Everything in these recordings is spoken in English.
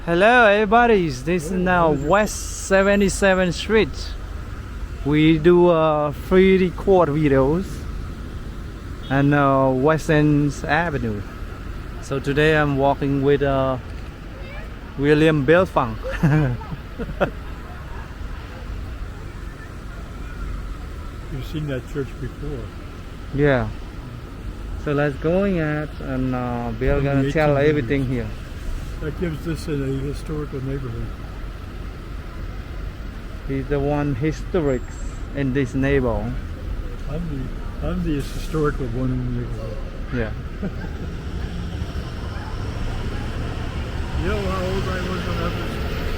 Hello everybody, this is now West 77th Street. We do free record videos and Western Avenue. So today I'm walking with William Belfang. You've seen that church before. Yeah. So let's go in and Bill gonna tell everything here. That gives this a historical neighborhood. He's the one historic in this neighborhood. I'm the historical one in the neighborhood. Yeah. You know how old I was when I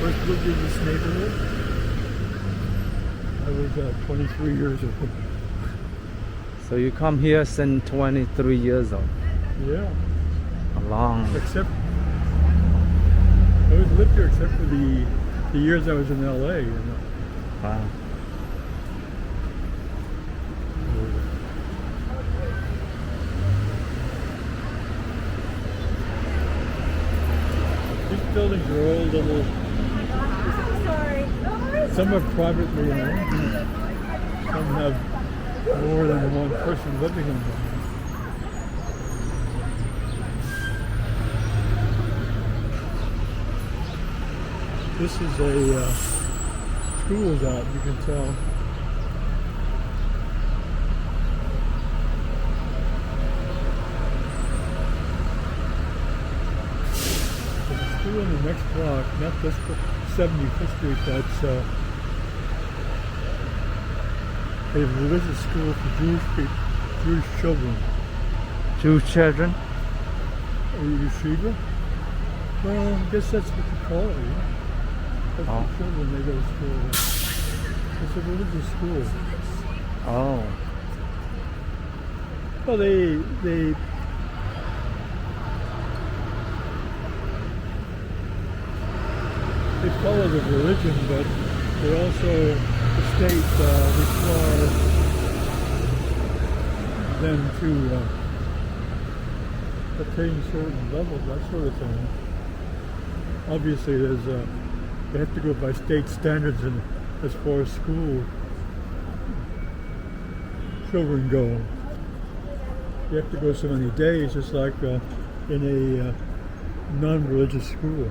first lived in this neighborhood? I was 23 years old. So you come here since 23 years old. Yeah. A long. Except I lived here except for the years I was in LA. You know. Wow. These buildings are all little. I'm so sorry. Some are privately owned. Some have more than one person living in them. This is a school's out, you can tell. There's a school in the next block, not this 75th Street, that's a religious school for Jewish children. Jewish children? Are you yeshiva? Well, I guess that's what you call it, yeah. That's the children, they go to school. It's a religious school. Oh. Well, they follow the religion, but they also, the state require them to attain certain levels, that sort of thing. Obviously, they have to go by state standards and as far as school children go. You have to go so many days, just like in a non-religious school.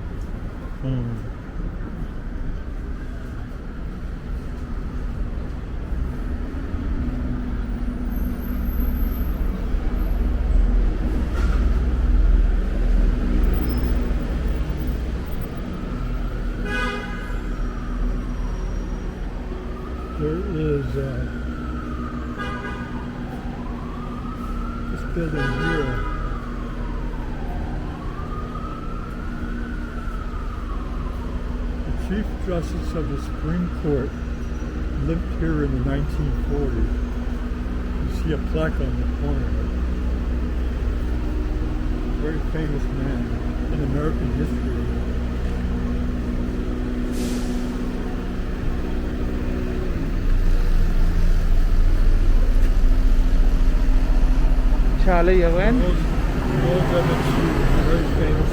There is this building here. The Chief Justice of the Supreme Court lived here in the 1940s. You see a plaque on the corner. Very famous man in American history. Charlie Owen? Very famous.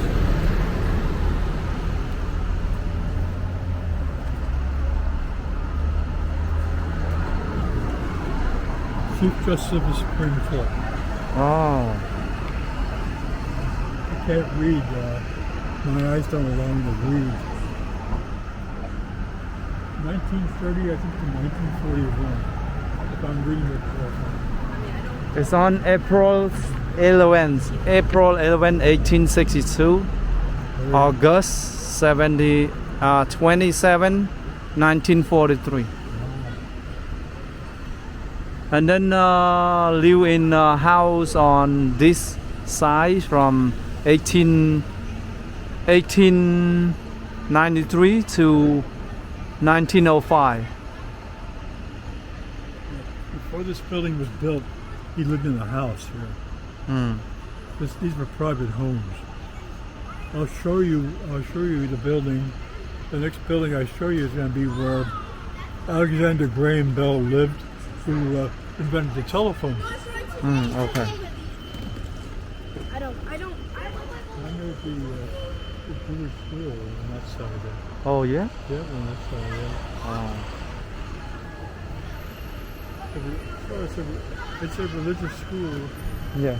Chief Justice of the Supreme Court. Oh. I can't read. My eyes don't allow me to read. 1930, I think, to 1941, if I'm reading it correctly. It's on April 11, 1862, August 27, 1943. And then live in a house on this side from 1893 to 1905. Before this building was built, he lived in a house here. These were private homes. I'll show you the building. The next building I show you is going to be where Alexander Graham Bell lived, who invented the telephone. Okay. I don't. And there's the Jewish school on that side there. Oh yeah. Yeah, on that side, yeah. Oh. It's a religious school. Yeah.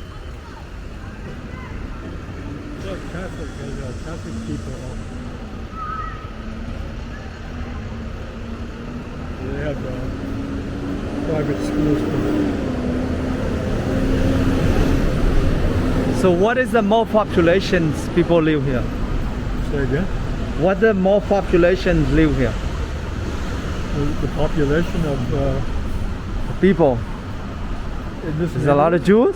It's not Catholic, Catholic people. They have private schools. So what is the more populations people live here? Say again? What the more populations live here? The population of People. in this Is a lot of Jews?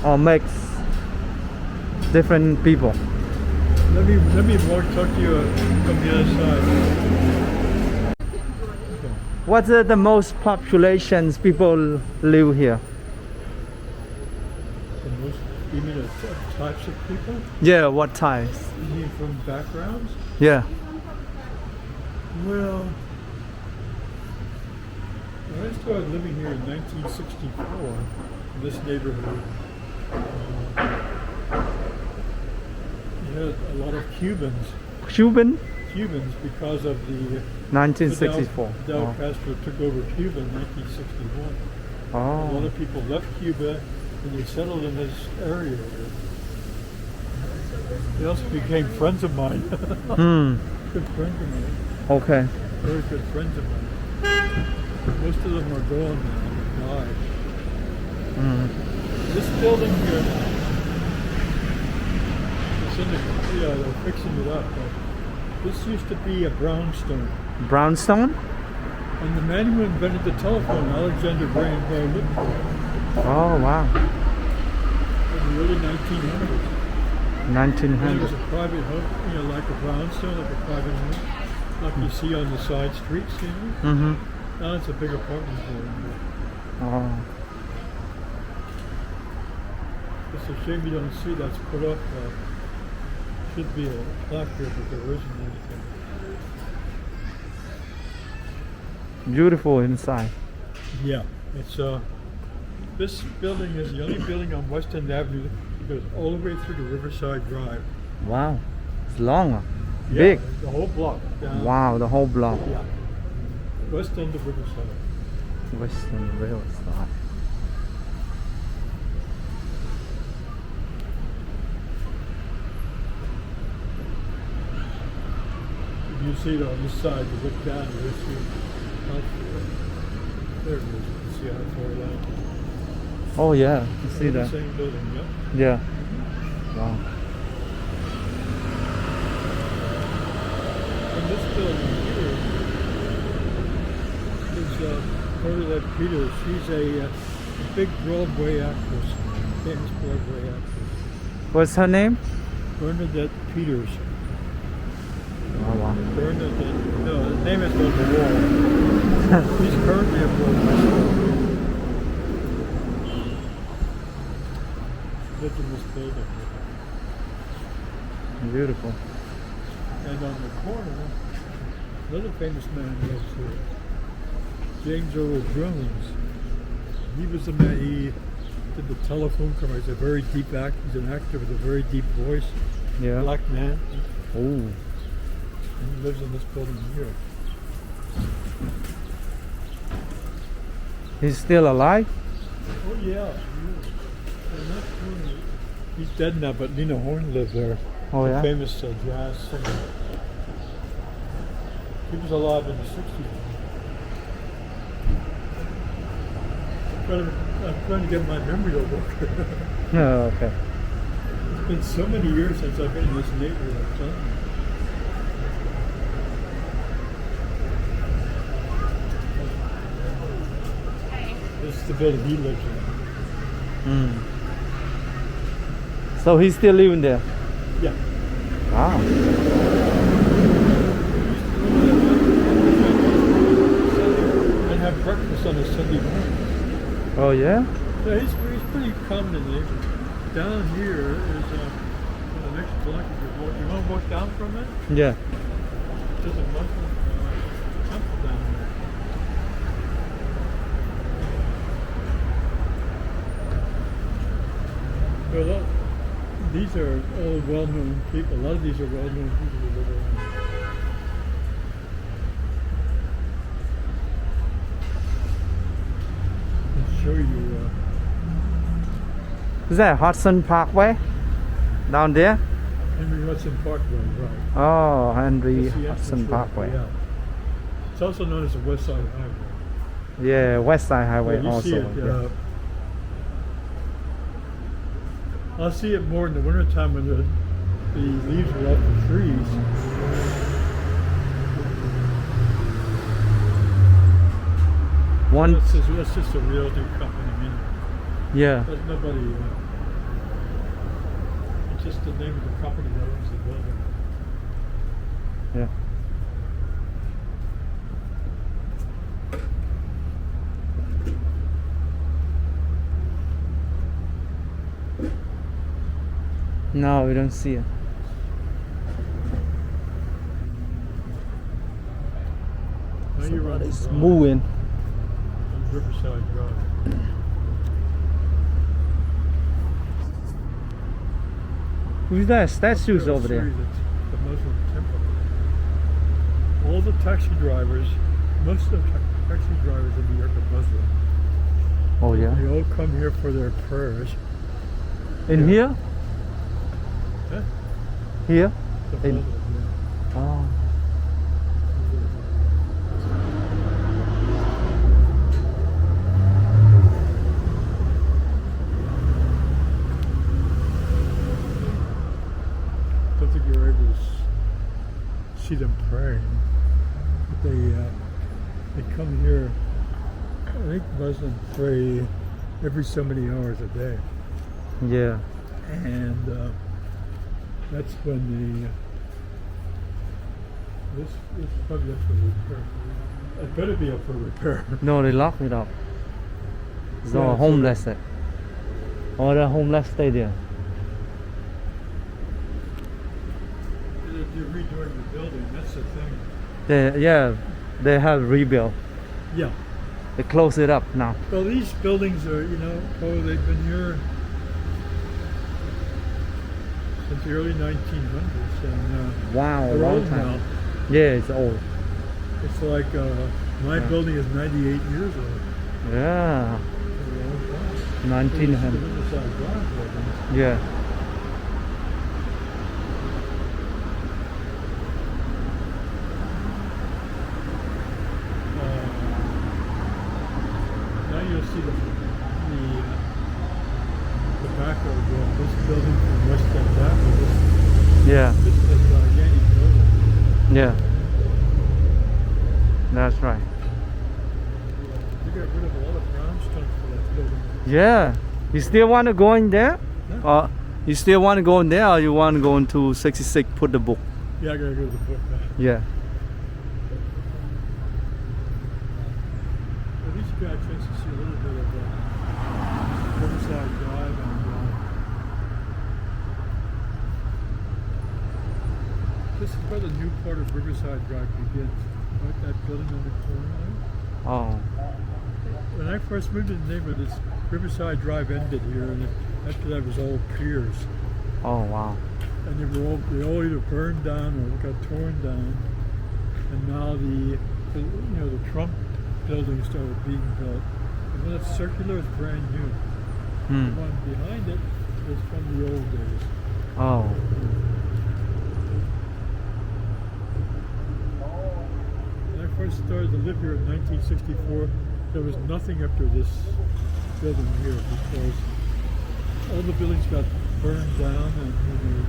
Or mix? Different people? Let me talk to you from the other side. What's the most populations people live here? The most, you mean types of people? Yeah, what types? You mean from backgrounds? Yeah. Well, when I started living here in 1964, in this neighborhood, you had a lot of Cubans because of the 1964. Fidel Oh. Castro took over Cuba in 1961. A lot Oh. of people left Cuba and they settled in this area. They also became friends of mine. Hmm. Good friends of mine. Okay. Very good friends of mine. Most of them are gone now. Died. Hmm. This building here, it's in the, yeah, they're fixing it up. But this used to be a brownstone. Brownstone? And the man who invented the telephone, Alexander Graham Bell, lived there Oh wow. in the early 1900s. And it 1900. was a private home, you know, like a brownstone, like a private home, like you see on the side streets, you know. Mm-hmm. Now it's a big apartment building. Oh. It's a shame you don't see that's put up. Should be a plaque here, but there isn't anything. Beautiful inside. Yeah, it's this building is the only building on West End Avenue that goes all the way through to Riverside Drive. Wow. It's long. Yeah, Big. the whole block. Down. Wow, the whole block. Yeah. West End of Riverside. Western Riverside. If you see it on this side, you look down, you see how there it is. You can see how far down. Oh yeah, you see The that. same building, yeah. Yeah. Wow. And this building here is Bernadette Peters. She's a big Broadway actress, famous Broadway actress. What's her name? Bernadette Peters. Oh wow. Bernadette, no, the name is on the wall. She's currently a Broadway star. Lived in this building. Beautiful. And on the corner, another famous man lives here. James Earl Jones. He was the man, he did the telephone camera. He's a very deep actor. He's an actor with a very deep voice. Yeah. Black man. Oh. And he lives in this building here. He's still alive? Oh yeah. And that's funny. He's dead now, but Nina Horn lived there. Oh The yeah. famous jazz singer. He was alive in the 60s. I'm trying to get my memory to work. Oh, okay. It's been so many years since I've been in this neighborhood. I'm telling you. This is the building he lives in. Mm. So he's still living there? Yeah. Wow. And have breakfast on a Sunday morning. Oh yeah? Yeah, he's pretty common in the neighborhood. Down here is the next block. You want to walk down from it? Yeah. There's a Muslim temple down there. Well, these are all well-known people. A lot of these are well-known people who live around. I'll show you. Is that Hudson Parkway? Down there? Henry Hudson Parkway, right? Oh, Henry That's the Hudson entrance road, Parkway. Yeah. It's also known as the West Side Highway. Yeah, West Side Highway Yeah, you also. see it, I'll see it more in the wintertime when the leaves are off the trees. One, That's just a realty company. I mean, yeah. there's nobody. It's just the name of the company that owns the building. Yeah. No, we don't see it. Now you're on the It's drive, moving. on Riverside Drive. Who's that? Statues over there. It's the Muslim temple. All the taxi drivers, most of the taxi drivers in New York are Muslim. Oh yeah. They all come here for their prayers. In here? Huh? Here? The In- Muslim, yeah. Oh. I don't think you're able to see them praying. But they come here. I think Muslims pray every so many hours a day. Yeah. And that's when this is probably up for repair. It better be up for repair. No, they locked it up. It's Yeah, all so- homeless there. Or the homeless stay there. They're redoing the building. That's the thing. They have rebuilt. Yeah. They close it up now. Well, these buildings are, they've been here since the early 1900s, and Wow, they're long old time. now. Yeah, it's old. It's like my Yeah. building is 98 years old. Yeah, They're a long time. 1900. The Riverside Drive building. Yeah. Now you'll see the back of this building from West End Avenue. Yeah, This is a gigantic building. yeah. That's right. You got rid of a lot of brownstone for that building. Yeah. You still want to go in there? Huh? You still want to go in there, or you want to go into 66 put the book? Yeah, I gotta go to the book now. Yeah. At least you got a chance to see a little bit of Riverside Drive, and this is where the new part of Riverside Drive begins. Right, that building on the corner there. Oh. When I first moved to the neighborhood, this Riverside Drive ended here, and after that was all piers, Oh wow. and they all either burned down or got torn down. And now the Trump building started being built, and when it's circular, it's brand new. The Hmm. one behind it is from the old days. Oh. When I first started to live here in 1964, there was nothing after this building here because all the buildings got burned down and they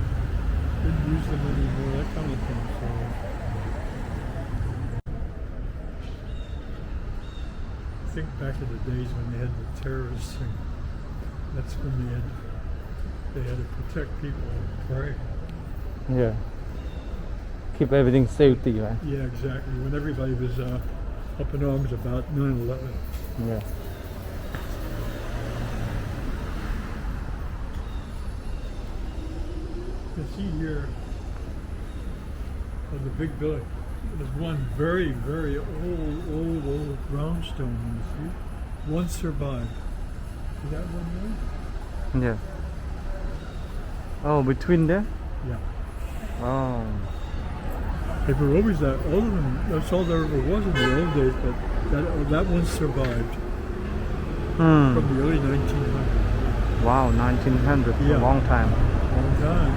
didn't use them anymore, that kind of thing. So think back to the days when they had the terrorists thing. That's when they had to protect people and pray. Yeah. Keep everything safety, right? Yeah, exactly. When everybody was up in arms about 9/11. Yeah. You can see here on the big building, there's one very, very old brownstone. You see, one survived. See that one there? Yeah. Oh, between there? Yeah. Oh. They were always that. All of them. That's all there ever was in the old days. But that one survived from the early 1900s. Wow, 1900. Yeah. A long time. Long time.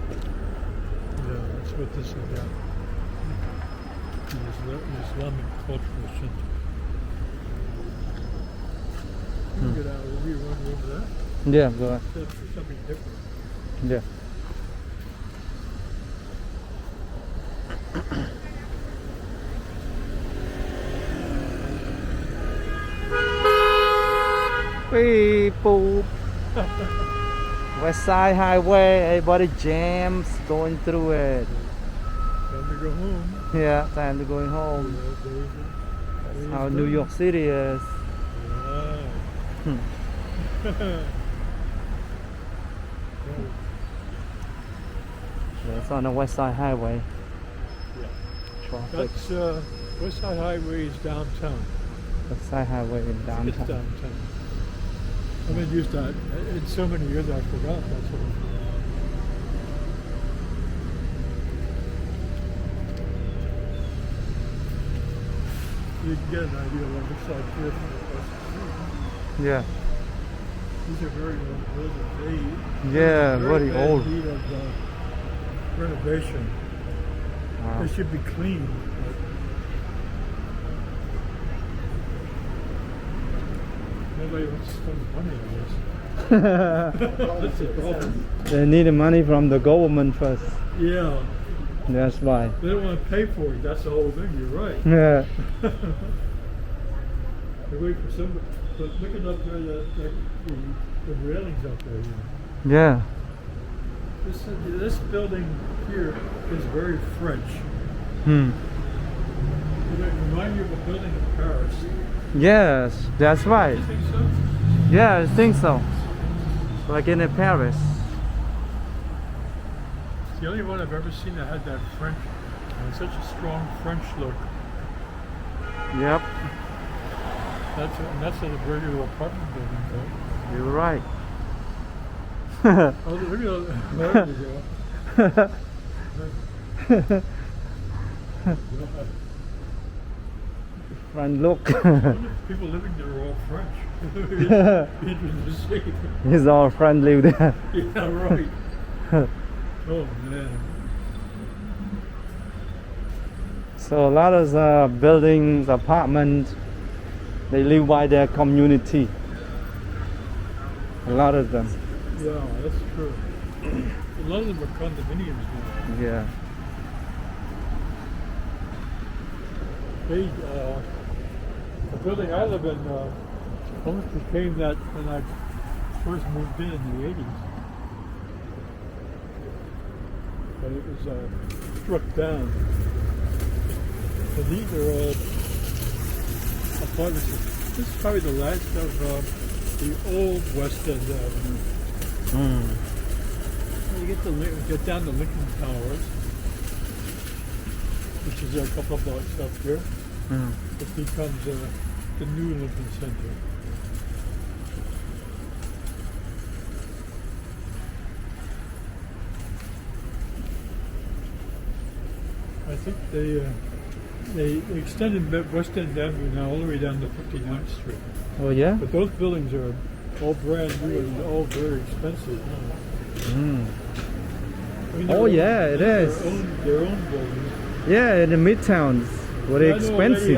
Yeah, that's what this is about. The Islamic Cultural Center. You can get out over here, run over that. Yeah, go ahead. That's for something different. Yeah. Beep boop. West Side Highway, everybody jams going through it. Time to go home. Yeah, time to going home. That's how New York City is. Right. It's on the West Side Highway. Yeah. Traffic. That's West Side Highway is downtown. West Side Highway in It's downtown. downtown. I've been used to that. In so many years I forgot that's what it was. You can get an idea of what it looks like here from across the street. Yeah. These are very old buildings. Yeah, They're very bad old. need of renovation. Wow. They should be clean. Nobody wants to spend money on this. That's the problem. They need the money from the government first. Yeah, That's why. they don't want to pay for it. That's the whole thing. You're right. Yeah. They wait for somebody. But look at up there, the railings up there. Yeah. This building here is very French. Hmm. It reminds you of a building in Paris. Yes, that's right. You think so? Yeah, I think so. Like in Paris. It's the only one I've ever seen that had that French, such a strong French look. Yep, That's a regular apartment building, though. you're right. Oh, look at that. There you go. Front look. People living there are all French. Interesting to see. He's all friendly there. Yeah, right. Oh, man. So a lot of buildings, apartments, they live by their community. A lot of them. Yeah, that's true. A lot of them are condominiums now. Yeah. They, the building I live in almost became that when I first moved in the 80s. But it was struck down. So these are all apartments. This is probably the last of the old West End Avenue. You get down to Lincoln Towers, which is a couple of blocks up here. It becomes the new Lincoln Center. I think they extended West End Avenue now all the way down to 59th Street. Oh yeah? But those buildings are all brand new and all very expensive. I mean, Oh yeah, it is. Their own buildings. Yeah, in the midtowns. Very I know a lady, expensive.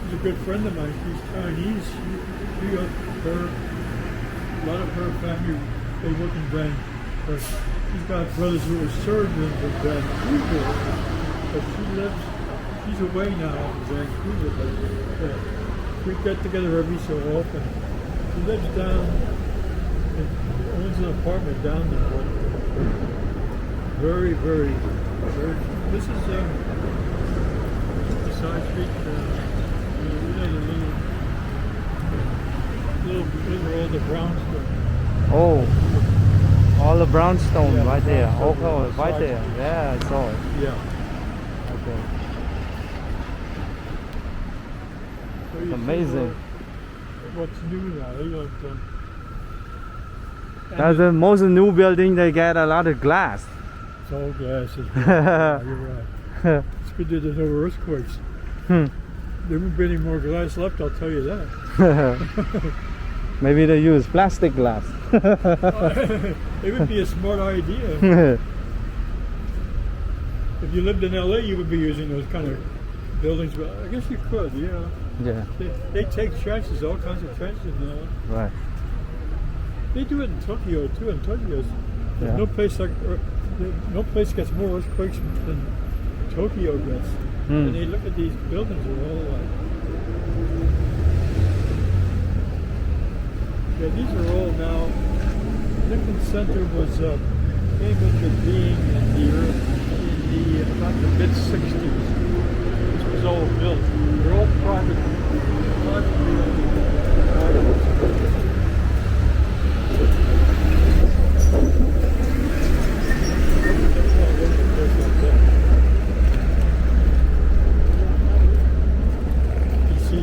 she's a good friend of mine. She's Chinese. A lot of her family, they work in Vancouver. She's got brothers who are surgeons in Vancouver, but she's away now in Vancouver. But we get together every so often. She lives down, owns an apartment down there. Very, very, very. This is the side street. You know the little all the brownstone. Oh. All the brownstone Yeah, right there. brownstone Oh, on the right sides. there. Yeah, I saw it. Yeah. Okay. So you see Amazing. What's new now? They don't, and That's the most new building. They get a lot of glass. it's all glass as well. Yeah, you're right. It's good that there's no earthquakes. Hmm. There won't be any more glass left, I'll tell you that. Maybe they use plastic glass. It would be a smart idea. If you lived in LA, you would be using those kind of buildings, but I guess you could, yeah. Yeah, They take chances, all kinds of chances now. right. They do it in Tokyo too. In Tokyo, there's Yeah. no place gets more earthquakes than Tokyo gets. Hmm. And they look at these buildings, they're all like, yeah, these are all now. Lincoln Center was came into being in about the mid '60s. This was all built. They're all privately owned. You see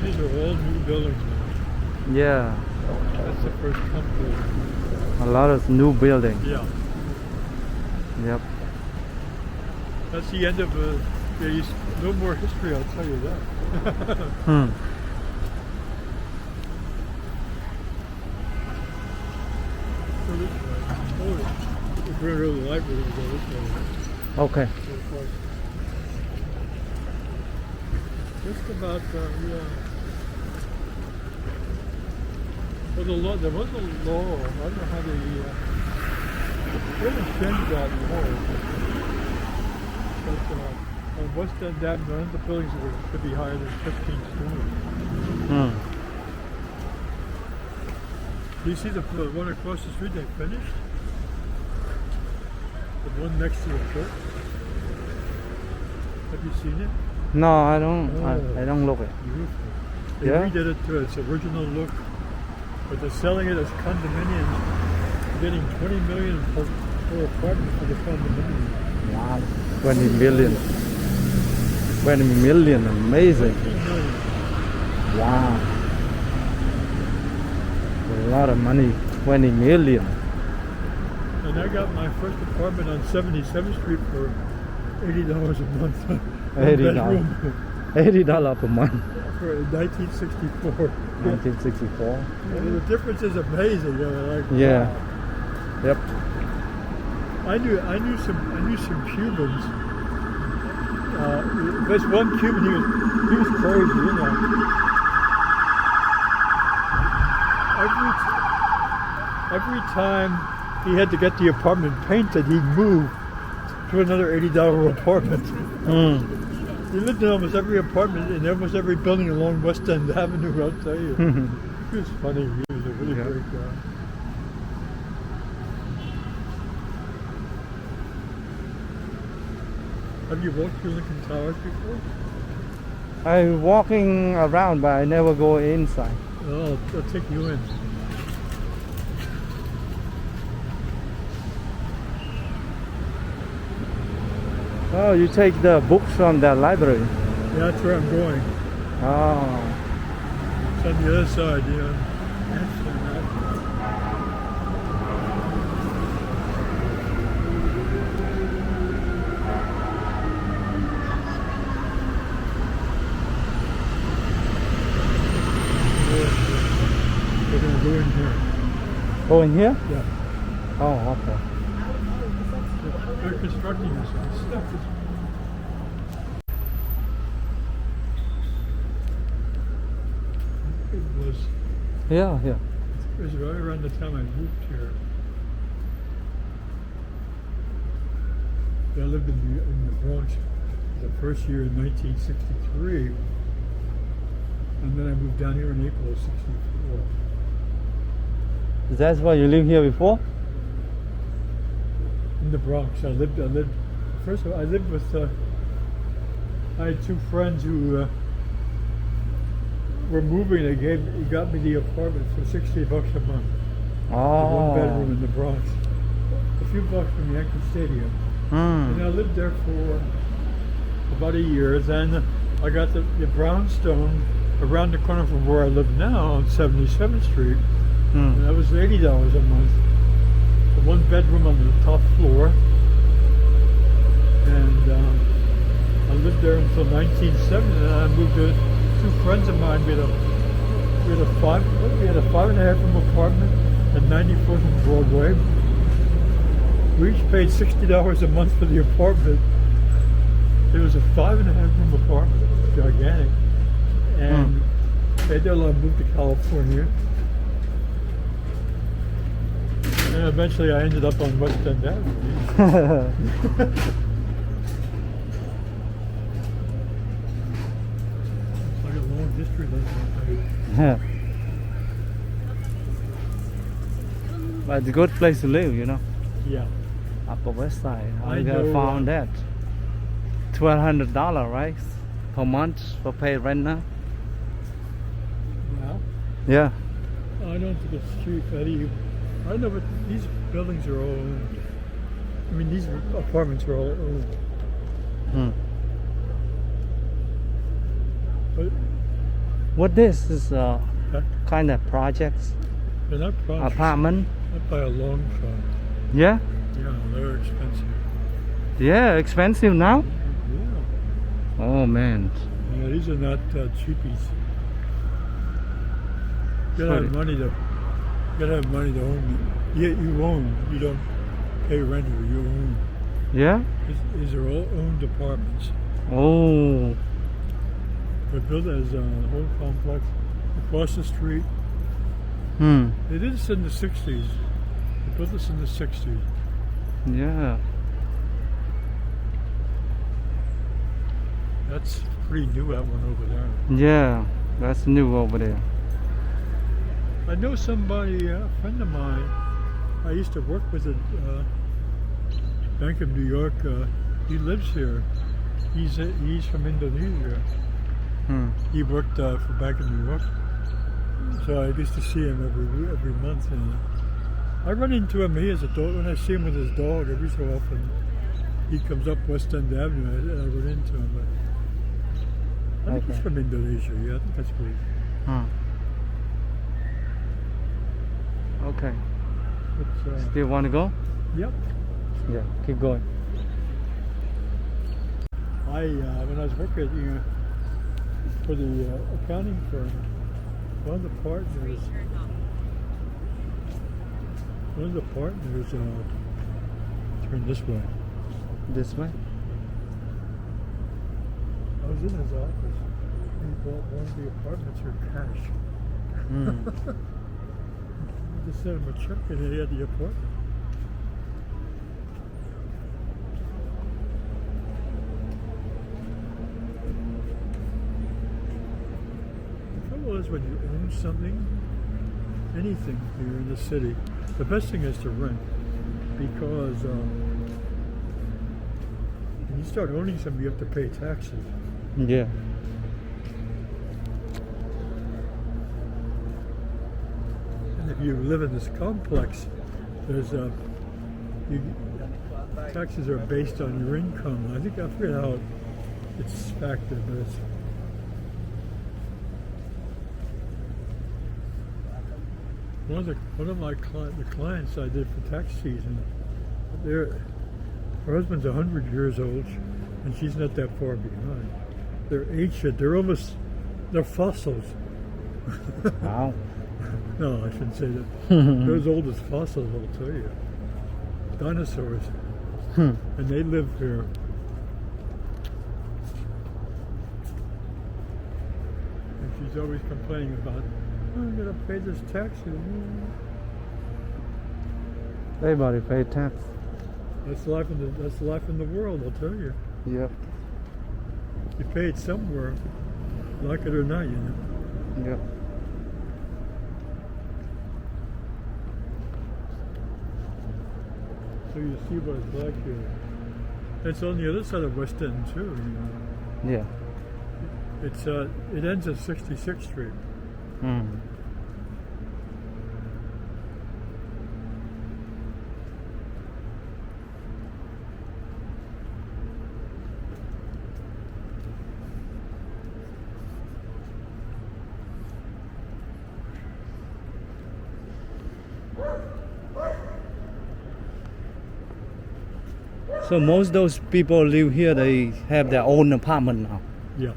these are all new buildings now. Yeah, That's the first company. a lot of new building. Yeah. Yep. That's the end of there's no more history, I'll tell you that. Hmm. Go this way. Oh, if we're in the light, we're going to go this way. Okay. Just about, yeah. Well, there was a law. I don't know how they haven't changed that law. But on West End Avenue, none of the buildings could be higher than 15 stories. Hmm. Do you see the one across the street they finished? The one next to the church? Have you seen it? No, I don't. Oh. I don't look it. Beautiful. They Yeah? redid it to its original look, but they're selling it as condominiums, getting $20 million per apartment for the condominium. Wow. 20 million. 20 million. Amazing. $15 million. Wow. A lot of money. 20 million. And I got my first apartment on 77th Street for $80 a month. One $80. bedroom. $80 per month. For 1964. 1964. And the difference is amazing. Like, Yeah. wow. Yep. I knew some Cubans. There's one Cuban. He was crazy, you know. Every time he had to get the apartment painted, he'd move to another $80 apartment. Mm. He lived in almost every apartment in almost every building along West End Avenue. I'll tell you, he was funny. He was a really Yeah. great guy. Have you walked through Lincoln Towers before? I'm walking around, but I never go inside. Oh, I'll take you in. Oh, you take the books from the library. Yeah, that's where I'm going. Oh. It's on the other side, yeah. We're going to go in here. Go in here? Yeah. Oh, okay. They're constructing this stuff. It was Yeah, yeah. right around the time I moved here. I lived in the Bronx the first year in 1963, and then I moved down here in April of '64. That's why you live here before? In the Bronx, I lived. First of all, I lived with. I had two friends who were moving. They got me the apartment for $60 a month. Oh. one bedroom in the Bronx, a few blocks from Yankee Stadium. And I lived there for about a year. Then I got the brownstone around the corner from where I live now on 77th Street. And that was $80 a month. The one bedroom on the top floor. And I lived there until 1970. And I moved to two friends of mine. We had a 5.5 room apartment at 94th and Broadway. We each paid $60 a month for the apartment. It was a 5.5 room apartment, gigantic. And I moved to California. And eventually I ended up on West End Avenue. It's like a long history lesson. But it's a good place to live, you know. Yeah. Upper West Side. I I know, found that. $1,200, right? Per month for pay rent now. Wow. Yeah. I don't think it's cheap, Eddie. I know, but these buildings are all owned. I mean, these apartments are all owned. But What this is kind of projects, they're not projects. apartment. Not by a long shot. Yeah. Yeah, they're expensive. Yeah, expensive now. Yeah. Oh man. Yeah, these are not cheapies. You gotta have money to own it. Yeah, you own. You don't pay rent here. You own. Yeah. These are all owned apartments. Oh. They're built as a whole complex across the street. They did this in the 60s. They built this in the 60s. Yeah. That's pretty new, that one over there. Yeah. That's new over there. I know somebody, a friend of mine, I used to work with at Bank of New York. He lives here. He's from Indonesia. He worked for Bank of New York. So I used to see him every month. And I run into him. He has a dog. When I see him with his dog, every so often, he comes up West End Avenue. I run into him. But I think he's from Indonesia. Yeah, I think that's great. Okay. But, Still want to go? yep. Yeah. Keep going. When I was working for the accounting firm, one of the partners turn this way. This way. I was in his office. He bought one of the apartments for cash. I just sent him a check and he had the apartment. The trouble is when you own something, anything here in the city, the best thing is to rent, because when you start owning something, you have to pay taxes. Yeah. And if you live in this complex, there's taxes are based on your income. I forget how it's factored, but it's one of my clients I did for tax season. Her husband's 100 years old, and she's not that far behind. They're ancient. They're fossils. Wow. No, I shouldn't say that. They're as old as fossils, I'll tell you. Dinosaurs. And they live here. And she's always complaining about, I'm going to pay this tax. Everybody pay tax. That's life in the world, I'll tell you. Yep. You pay it somewhere, like it or not, you know. Yep. So you see what it's like here. It's on the other side of West End too, you know. Yeah. It's it ends at 66th Street. So most those people live here, they have their own apartment now. Yeah,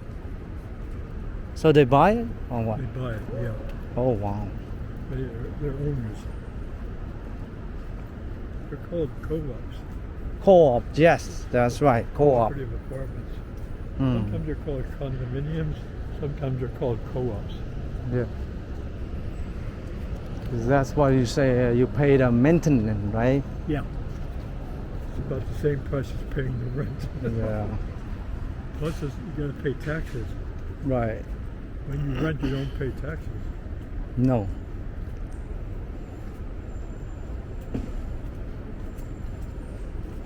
So they buy it or what? they buy it. Yeah, Oh wow. they're owners. They're called co-ops. Co-op, yes, that's right. Co-op. Cooperative apartments. Hmm. Sometimes they're called condominiums. Sometimes they're called co-ops. Yeah. 'Cause that's why you say you pay the maintenance, right? Yeah. It's about the same price as paying the rent. Yeah. Plus, you got to pay taxes. Right. When you rent, you don't pay taxes. No.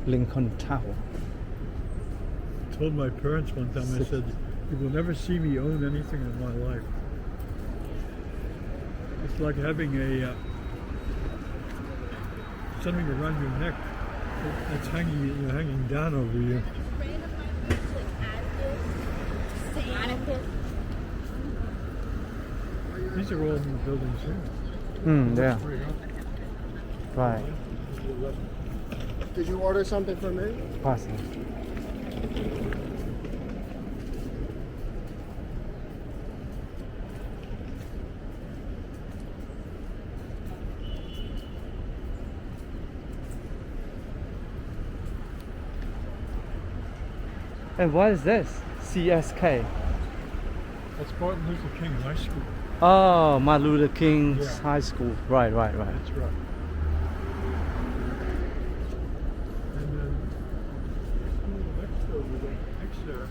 Lincoln Tower. I told my parents one time, I said, you will never see me own anything in my life. It's like having something around your neck that's hanging down over you. These are all new buildings here. Yeah. Straight up. Right. Did you order something for me? Passing. And what is this? CSK. That's Martin Luther King High School. Oh, Martin Luther King's Yeah. High School. Right. That's right. And then next there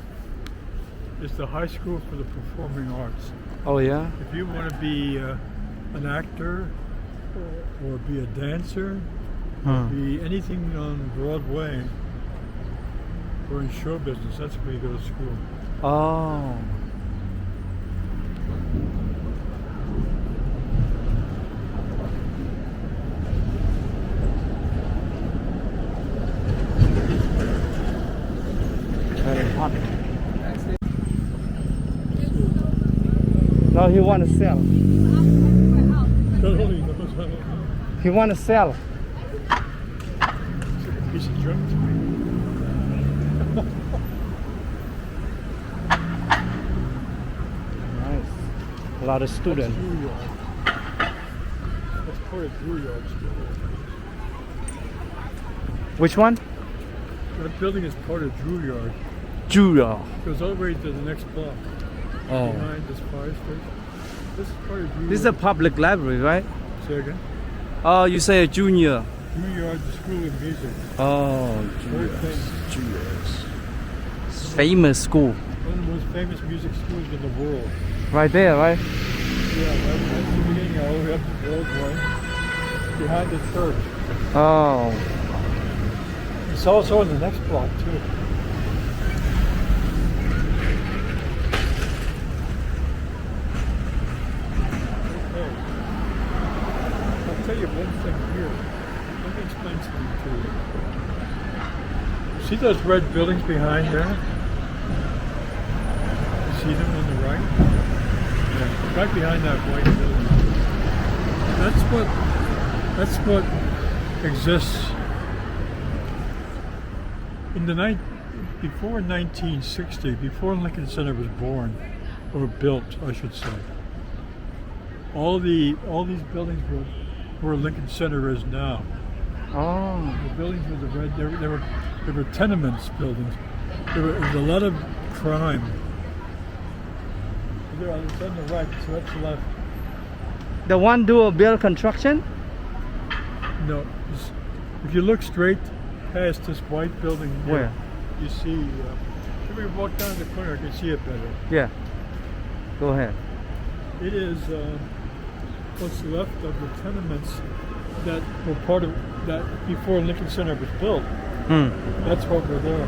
is the High School for the Performing Arts. Oh yeah. If you want to be an actor or be a dancer, be anything on Broadway or in show business, that's where you go to school. Oh. Very hot. No, he want to sell. Totally knows how to He want to sell. piece of junk to me. Nice. A lot of students. Drew Yard. That's part of Drew Yard School. Which one? That building is part of Drew Yard. Julia. Goes all the way to the next block. Oh. Behind this fire station. This is part of Drew This is a Yard. public library, right? Say again? Oh, you say a junior. Drew Yard, the School of Music. Oh, Very famous. Julius. Famous school. One of the most famous music schools in the world. Right there, right? Yeah, right at the beginning, all the way up to Broadway. Behind the church. Oh. It's also in the next block, too. Okay. I'll tell you one thing here. Let me explain something to you. See those red buildings behind there? You see them on the right? Yeah, right behind that white building. That's what exists in the before 1960, before Lincoln Center was born, or built, I should say. All these buildings were where Lincoln Center is now. Oh. The buildings with the red, they were tenements buildings. There was a lot of crime. It's on the right, so that's the left. The one do build construction? No, if you look straight past this white building here, Where? you see, if we walk down the corner, I can see it better. Yeah. Go ahead. It is what's left of the tenements that were part of that before Lincoln Center was built. That's what were there.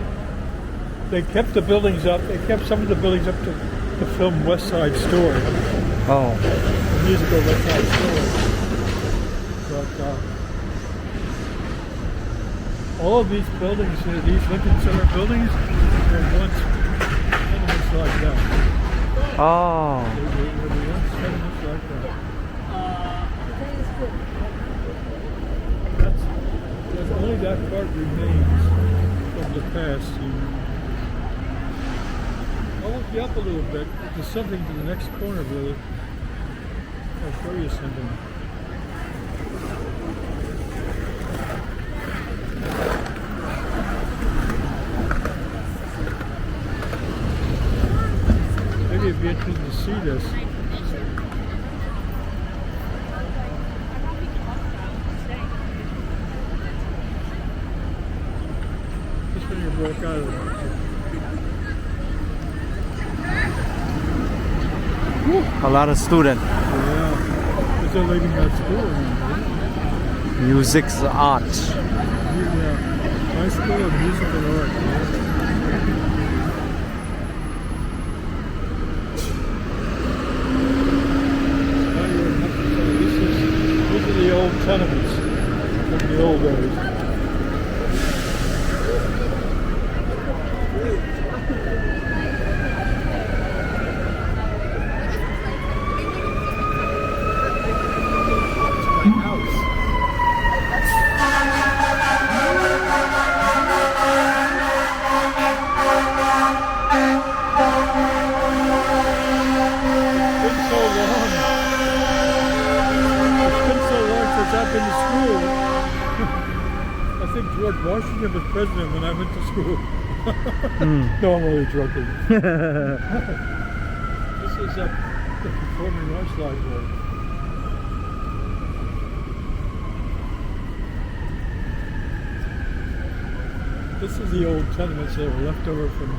They kept the buildings up. They kept some of the buildings up to film West Side Story, Oh. the musical West Side Story. But all of these buildings, these Lincoln Center buildings, were once tenements like that. Oh. They were once tenements like that. That's only that part remains. The of the past. I'll look you up a little bit. There's something to the next corner, brother. I'll show you something. Maybe it'd be interesting to see this. Just when you broke out of it. A lot of students. Yeah. It's a lady at school. Music's art. Yeah. High school of music and art. These are the old tenements from the old days. I've been to school. I think George Washington was president when I went to school. No, I'm only joking. This is the Performing Arts Library. This is the old tenements that were left over from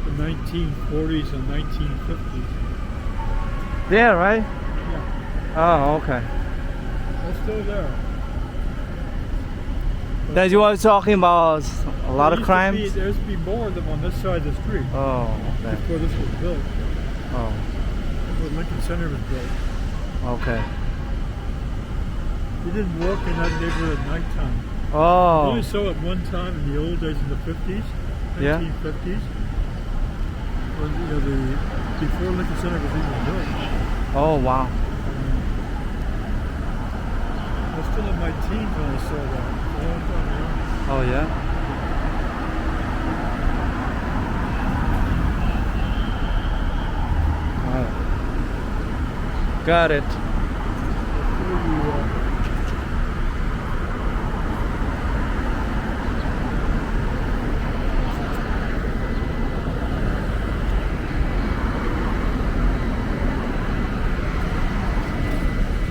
the 1940s and 1950s. There, right? Yeah, Oh, okay. they're still there. That you were talking about a lot of crimes? There used to be more of them on this side of the street Oh, okay. before this was built. Oh, Before Lincoln Center was built. okay. You didn't walk in that neighborhood at nighttime. I Oh, only saw it one time in the old days in the 50s, Yeah. 1950s. When, before Lincoln Center was even built. oh wow. I was still in my teens when I saw that. A long time ago. Oh yeah. Oh. Got it.